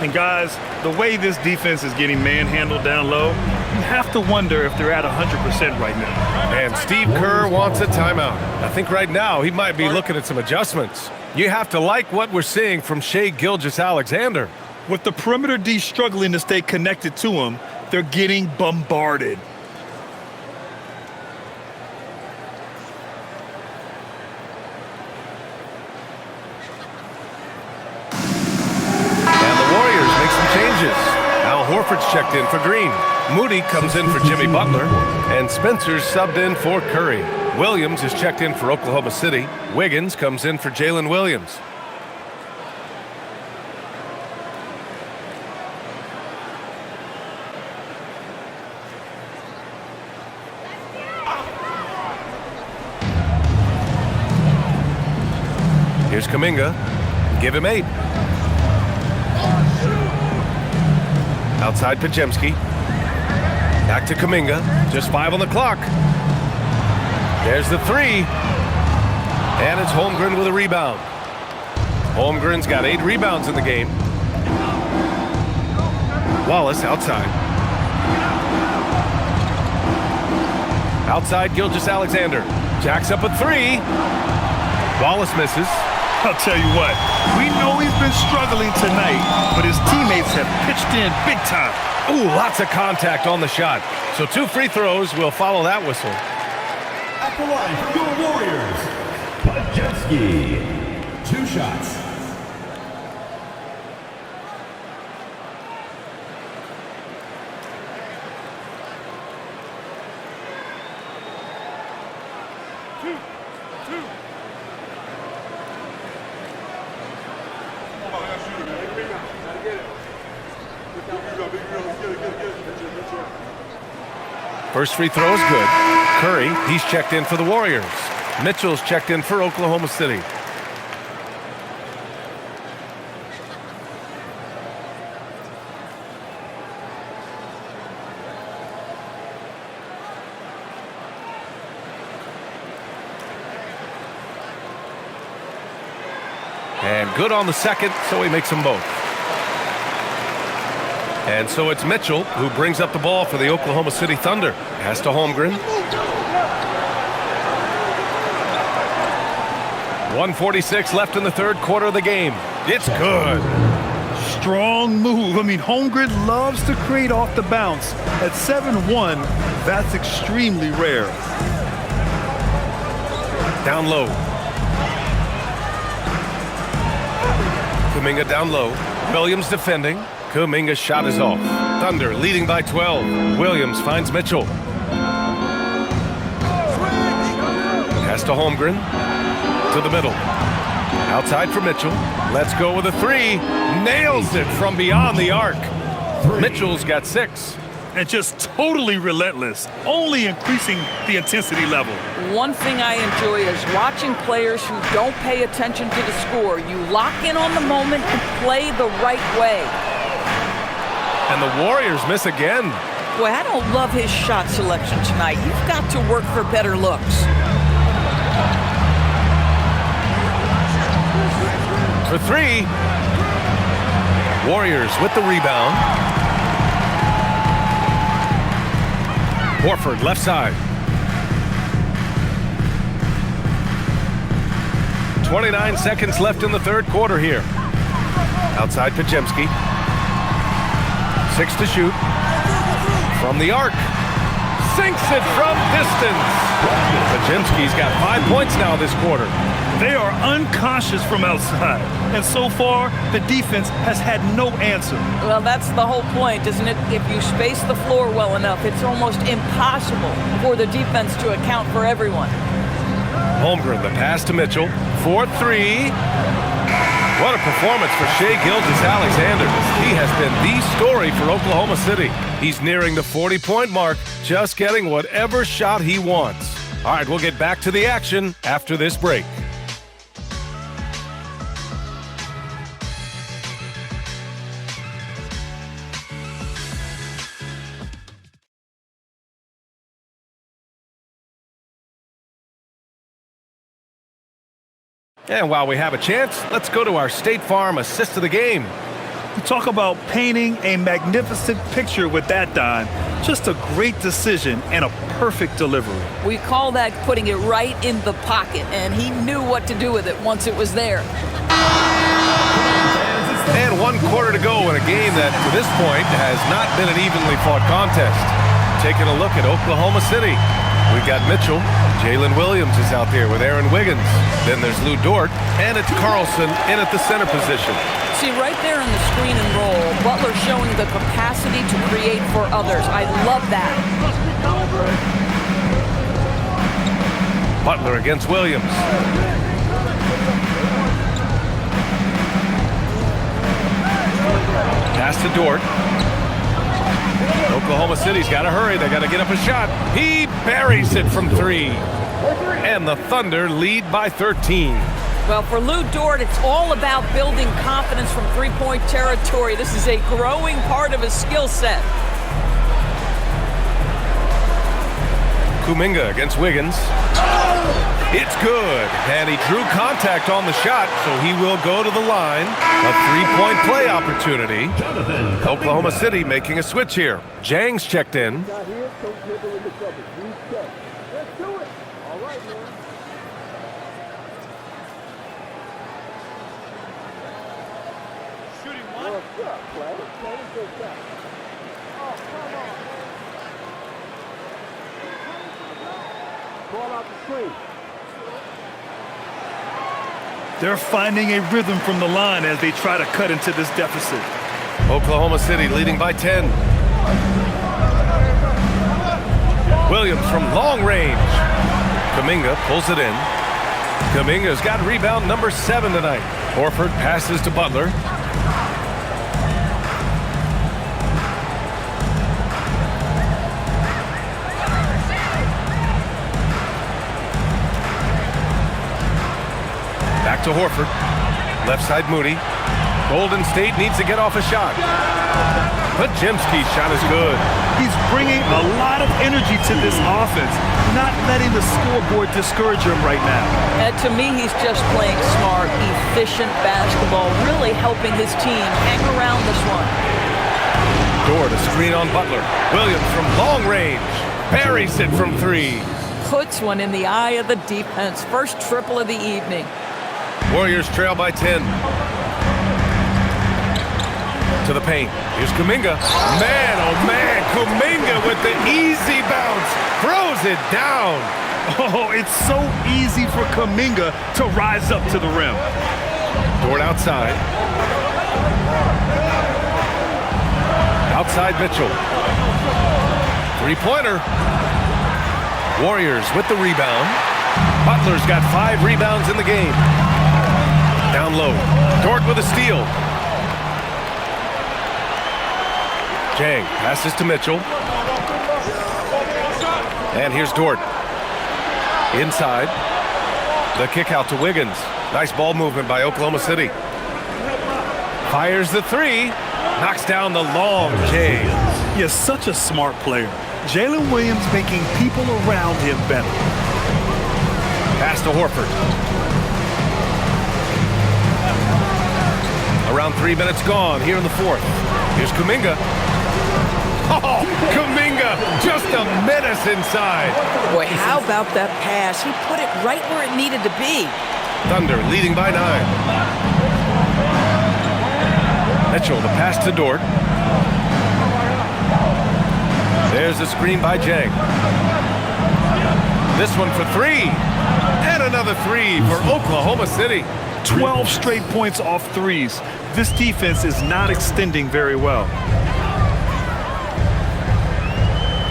And guys, the way this defense is getting manhandled down low, you have to wonder if they're at 100% right now. And Steve Kerr wants a timeout. I think right now he might be looking at some adjustments. You have to like what we're seeing from Shai Gilgeous-Alexander. With the perimeter D struggling to stay connected to him, they're getting bombarded. Al Horford's checked in for Green. Moody comes in for Jimmy Butler. And Spencer's subbed in for Curry. Williams is checked in for Oklahoma City. Wiggins comes in for Jalen Williams. Here's Kuminga. Give him 8. Outside Podziemski. Back to Kuminga. Just 5 on the clock. There's the 3. And it's Holmgren with a rebound. Holmgren's got 8 rebounds in the game. Wallace outside. Outside Gilgeous-Alexander. Jacks up a 3. Wallace misses. I'll tell you what, we know he's been struggling tonight, but his teammates have pitched in big time. Ooh, lots of contact on the shot. So 2 free throws will follow that whistle. At the line for your Warriors, Podziemski. 2 shots. First free throw is good. Curry, he's checked in for the Warriors. Mitchell's checked in for Oklahoma City. And good on the second, so he makes them both. And so it's Mitchell who brings up the ball for the Oklahoma City Thunder. Pass to Holmgren. 1:46 left in the third quarter of the game. It's good. Strong move. I mean, Holmgren loves to create off the bounce. At 7-1, that's extremely rare. Down low. Kuminga down low. Williams defending. Kuminga's shot is off. Thunder leading by 12. Williams finds Mitchell. Pass to Holmgren. To the middle. Outside for Mitchell. Let's go with a 3. Nails it from beyond the arc. Mitchell's got 6. And just totally relentless, only increasing the intensity level. One thing I enjoy is watching players who don't pay attention to the score. You lock in on the moment and play the right way. And the Warriors miss again. Boy, I don't love his shot selection tonight. You've got to work for better looks. For 3. Warriors with the rebound. Horford left side. 29 seconds left in the third quarter here. Outside Pajemski. 6 to shoot. From the arc. Sinks it from distance. Pajemski's got 5 points now this quarter. They are unconscious from outside, and so far, the defense has had no answer. Well, that's the whole point, isn't it? If you space the floor well enough, it's almost impossible for the defense to account for everyone. Holmgren, the pass to Mitchell. 4-3. What a performance for Shai Gilgeous-Alexander. He has been the story for Oklahoma City. He's nearing the 40-point mark, just getting whatever shot he wants. All right, we'll get back to the action after this break. And while we have a chance, let's go to our State Farm assist of the game. You talk about painting a magnificent picture with that dime. Just a great decision and a perfect delivery. We call that putting it right in the pocket, and he knew what to do with it once it was there. And 1 quarter to go in a game that, to this point, has not been an evenly fought contest. Taking a look at Oklahoma City. We've got Mitchell. Jalen Williams is out there with Aaron Wiggins. Then there's Lou Dort, and it's Carlson in at the center position. See, right there in the screen and roll, Butler showing the capacity to create for others. I love that. Butler against Williams. Pass to Dort. Oklahoma City's got to hurry. They got to get up a shot. He buries it from 3. And the Thunder lead by 13. Well, for Lou Dort, it's all about building confidence from three-point territory. This is a growing part of his skill set. Kuminga against Wiggins. It's good. And he drew contact on the shot, so he will go to the line. A 3-point play opportunity. Oklahoma City making a switch here. Jang's checked in. They're finding a rhythm from the line as they try to cut into this deficit. Oklahoma City leading by 10. Williams from long range. Kuminga pulls it in. Kuminga's got rebound number 7 tonight. Horford passes to Butler. Back to Horford. Left side Moody. Golden State needs to get off a shot. Pajemski's shot is good. He's bringing a lot of energy to this offense, not letting the scoreboard discourage him right now. And to me, he's just playing smart, efficient basketball, really helping his team hang around this one. Dort a screen on Butler. Williams from long range. Buries it from 3. Puts one in the eye of the defense. First triple of the evening. Warriors trail by 10. To the paint. Here's Kuminga. Man, oh man, Kuminga with the easy bounce. Throws it down. Oh, it's so easy for Kuminga to rise up to the rim. Dort outside. Outside Mitchell. 3-pointer. Warriors with the rebound. Butler's got 5 rebounds in the game. Down low. Dort with a steal. Jang passes to Mitchell. And here's Dort. Inside. The kick out to Wiggins. Nice ball movement by Oklahoma City. Fires the 3. Knocks down the long J. He is such a smart player. Jalen Williams making people around him better. Pass to Horford. Around 3 minutes gone here in the 4th. Here's Kuminga. Oh, Kuminga, just a menace inside. Boy, how about that pass? He put it right where it needed to be. Thunder leading by 9. Mitchell, the pass to Dort. There's a screen by Jang. This one for 3. And another 3 for Oklahoma City. 12 straight points off threes. This defense is not extending very well.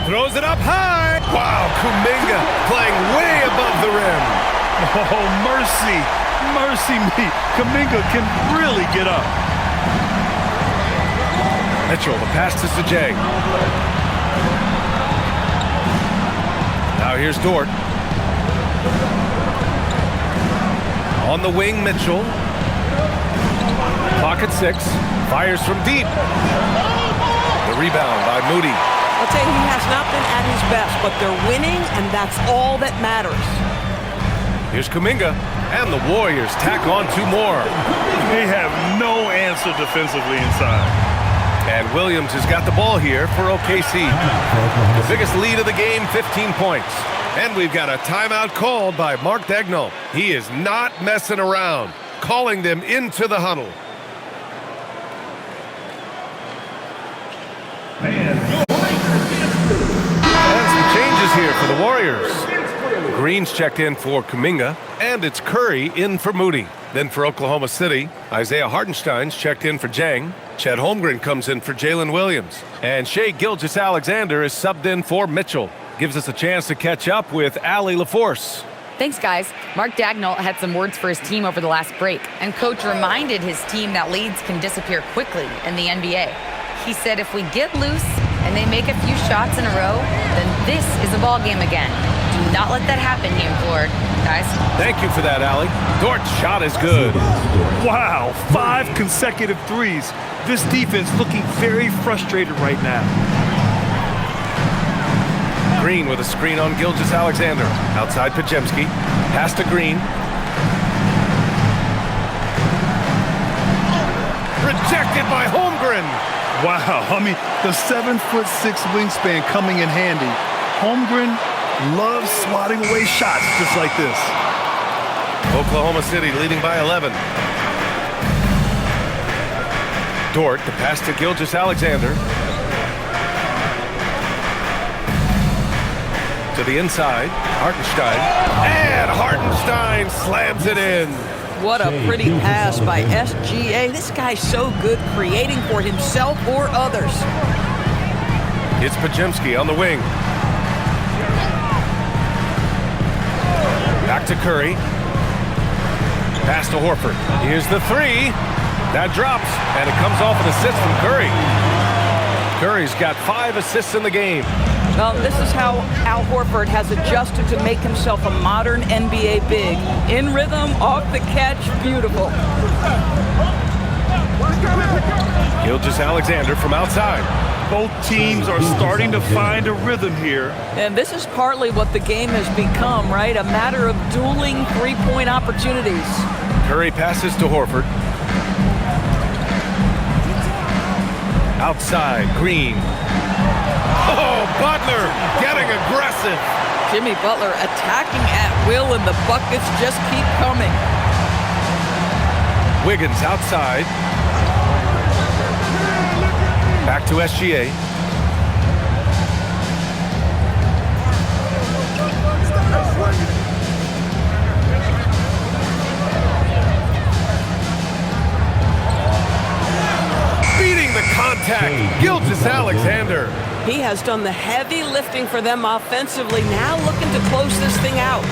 Throws it up high. Wow, Kuminga playing way above the rim. Oh, mercy. Mercy me. Kuminga can really get up. Mitchell, the pass to Sajang. Now here's Dort. On the wing, Mitchell. Clock at 6. Fires from deep. The rebound by Moody. I'll tell you, he has not been at his best, but they're winning, and that's all that matters. Here's Kuminga, and the Warriors tack on 2 more. They have no answer defensively inside. And Williams has got the ball here for OKC. The biggest lead of the game, 15 points. And we've got a timeout called by Mark Daigneault. He is not messing around, calling them into the huddle. And some changes here for the Warriors. Green's checked in for Kuminga, and it's Curry in for Moody. Then for Oklahoma City, Isaiah Hartenstein's checked in for Jang. Chet Holmgren comes in for Jalen Williams. And Shai Gilgeous-Alexander is subbed in for Mitchell. Gives us a chance to catch up with Allie LaForce. Thanks, guys. Mark Daigneault had some words for his team over the last break, and Coach reminded his team that leads can disappear quickly in the NBA. He said if we get loose and they make a few shots in a row, then this is a ball game again. Do not let that happen, he implored. Guys. Thank you for that, Allie. Dort's shot is good. Wow, 5 consecutive threes. This defense looking very frustrated right now. Green with a screen on Gilgeous-Alexander. Outside Podziemski. Pass to Green. Rejected by Holmgren. Wow, I mean, the 7'6" wingspan coming in handy. Holmgren loves swatting away shots just like this. Oklahoma City leading by 11. Dort, the pass to Gilgeous-Alexander. To the inside, Hartenstein. And Hartenstein slams it in. What a pretty pass by SGA. This guy's so good creating for himself or others. It's Podziemski on the wing. Back to Curry. Pass to Horford. Here's the 3. That drops, and it comes off an assist from Curry. Curry's got 5 assists in the game. Well, this is how Al Horford has adjusted to make himself a modern NBA big. In rhythm, off the catch, beautiful. Gilgeous-Alexander from outside. Both teams are starting to find a rhythm here. And this is partly what the game has become, right? A matter of dueling three-point opportunities. Curry passes to Horford. Outside, Green. Oh, Butler getting aggressive. Jimmy Butler attacking at will, and the buckets just keep coming. Wiggins outside. Back to SGA. Beating the contact, Gilgeous-Alexander. He has done the heavy lifting for them offensively, now looking to close this thing out.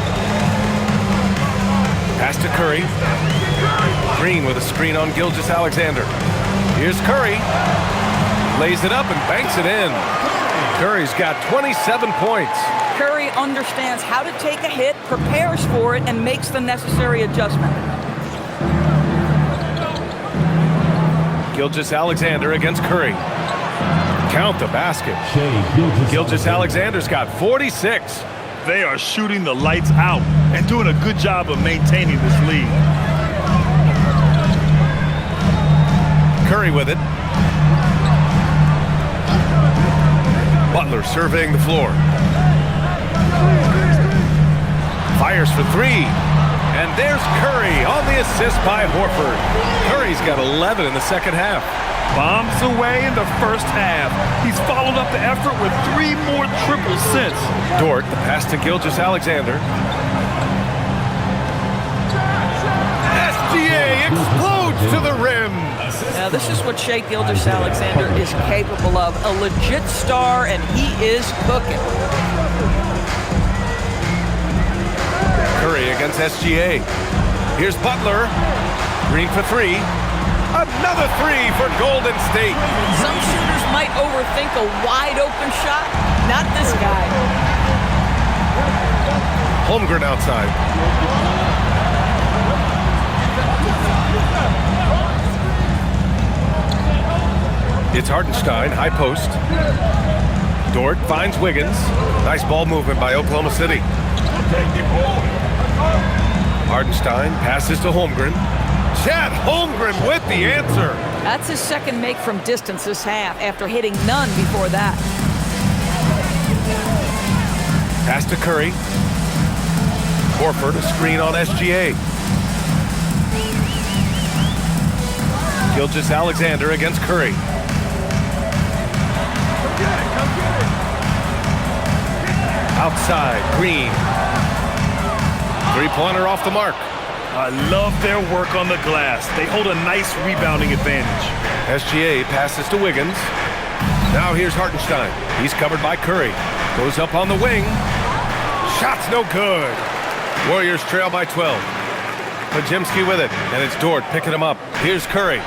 Pass to Curry. Green with a screen on Gilgeous-Alexander. Here's Curry. Lays it up and banks it in. Curry's got 27 points. Curry understands how to take a hit, prepares for it, and makes the necessary adjustment. Gilgeous-Alexander against Curry. Count the basket. Gilgeous-Alexander's got 46. They are shooting the lights out and doing a good job of maintaining this lead. Curry with it. Butler surveying the floor. Fires for 3. And there's Curry on the assist by Horford. Curry's got 11 in the second half. Bombs away in the first half. He's followed up the effort with 3 more triples since. Dort, the pass to Gilgeous-Alexander. SGA explodes to the rim. Now, this is what Shai Gilgeous-Alexander is capable of. A legit star, and he is cooking. Curry against SGA. Here's Butler. Green for 3. Another 3 for Golden State. Some shooters might overthink a wide-open shot. Not this guy. Holmgren outside. It's Hartenstein, high post. Dort finds Wiggins. Nice ball movement by Oklahoma City. Hartenstein passes to Holmgren. Chad Holmgren with the answer. That's his second make from distance this half after hitting none before that. Pass to Curry. Horford, a screen on SGA. Gilgeous-Alexander against Curry. Outside, Green. Three-pointer off the mark. I love their work on the glass. They hold a nice rebounding advantage. SGA passes to Wiggins. Now here's Hartenstein. He's covered by Curry. Goes up on the wing. Shot's no good. Warriors trail by 12. Podziemski with it, and it's Dort picking him up. Here's Curry.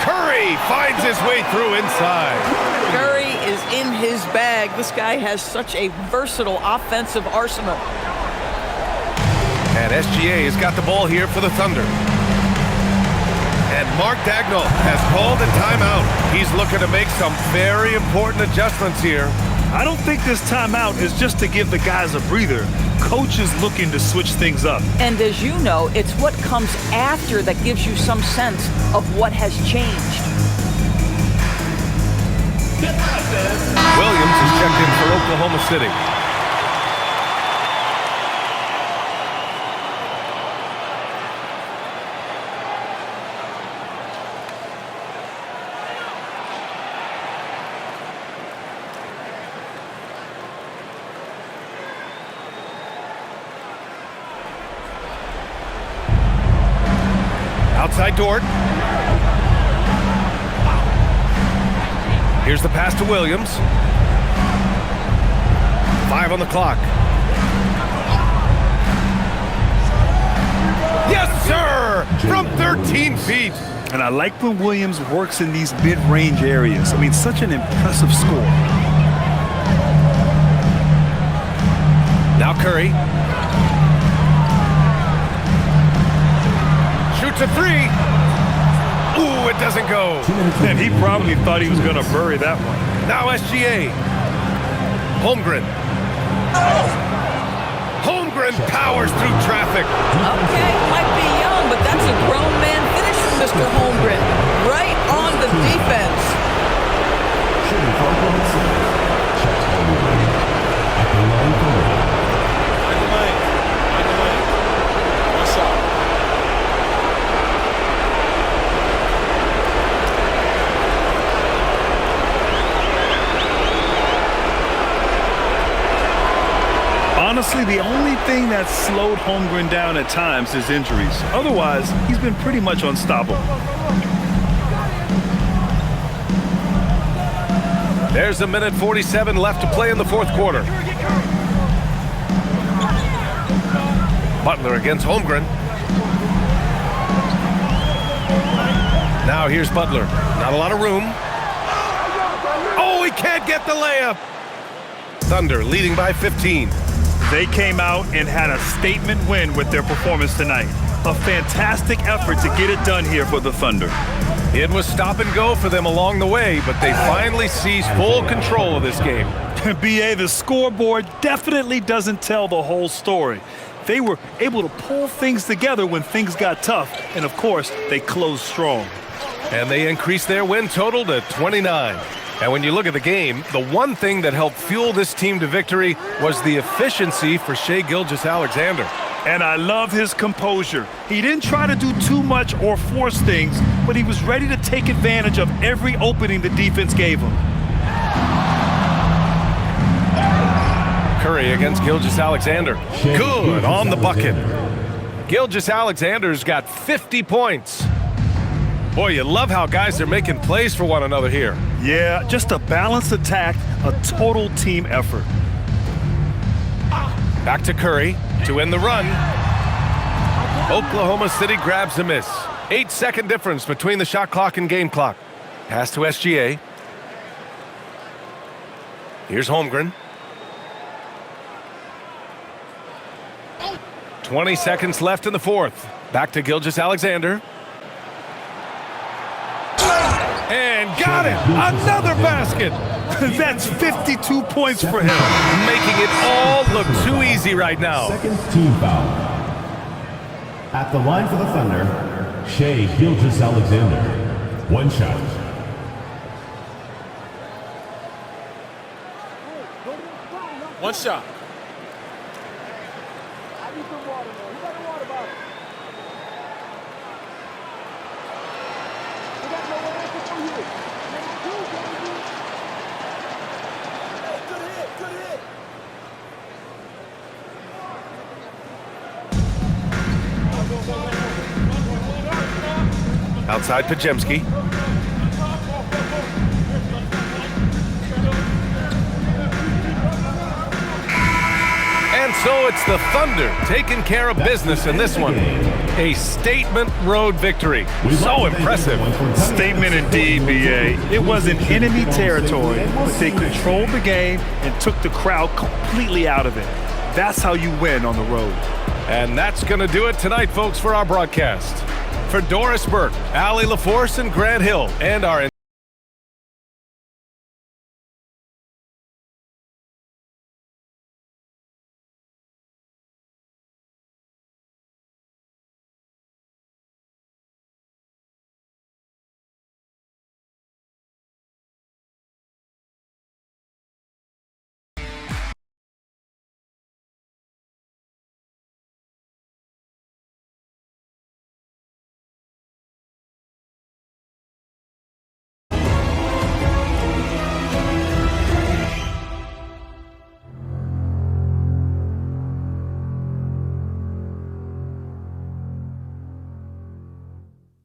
Curry finds his way through inside. Curry is in his bag. This guy has such a versatile offensive arsenal. And SGA has got the ball here for the Thunder. And Mark Dagnall has called a timeout. He's looking to make some very important adjustments here. I don't think this timeout is just to give the guys a breather. Coach is looking to switch things up. And as you know, it's what comes after that gives you some sense of what has changed. Williams is checked in for Oklahoma City. Outside Dort. Here's the pass to Williams. 5 on the clock. Yes, sir! From 13 feet. And I like when Williams works in these mid-range areas. I mean, such an impressive score. Now Curry. Shoots a 3. Ooh, it doesn't go. And he probably thought he was going to bury that one. Now SGA. Holmgren. Holmgren powers through traffic. Okay, might be young, but that's a grown man finish from Mr. Holmgren. Right on the defense. Shooting for Oklahoma City, Chet Holmgren. At the line for what's up? Honestly, the only thing that slowed Holmgren down at times is injuries. Otherwise, he's been pretty much unstoppable. There's 1:47 left to play in the fourth quarter. Butler against Holmgren. Now here's Butler. Not a lot of room. Oh, he can't get the layup. Thunder leading by 15. They came out and had a statement win with their performance tonight. A fantastic effort to get it done here for the Thunder. It was stop and go for them along the way, but they finally seized full control of this game. BA, the scoreboard definitely doesn't tell the whole story. They were able to pull things together when things got tough, and of course, they closed strong. And they increased their win total to 29. And when you look at the game, the one thing that helped fuel this team to victory was the efficiency for Shai Gilgeous-Alexander. And I love his composure. He didn't try to do too much or force things, but he was ready to take advantage of every opening the defense gave him. Curry against Gilgeous-Alexander. Good on the bucket. Gilgeous-Alexander's got 50 points. Boy, you love how guys are making plays for one another here. Yeah, just a balanced attack, a total team effort. Back to Curry to win the run. Oklahoma City grabs a miss. 8-second difference between the shot clock and game clock. Pass to SGA. Here's Holmgren. 20 seconds left in the fourth. Back to Gilgeous-Alexander. And got it! Another basket! That's 52 points for him. Making it all look too easy right now. Second team foul. At the line for the Thunder, Shai Gilgeous-Alexander. One shot. One shot. Outside Pajemski. And so it's the Thunder taking care of business in this one. A statement road victory. So impressive. Statement indeed, BA. It was in enemy territory, but they controlled the game and took the crowd completely out of it. That's how you win on the road. And that's going to do it tonight, folks, for our broadcast. For Doris Burke, Allie LaForce, and Grant Hill, and our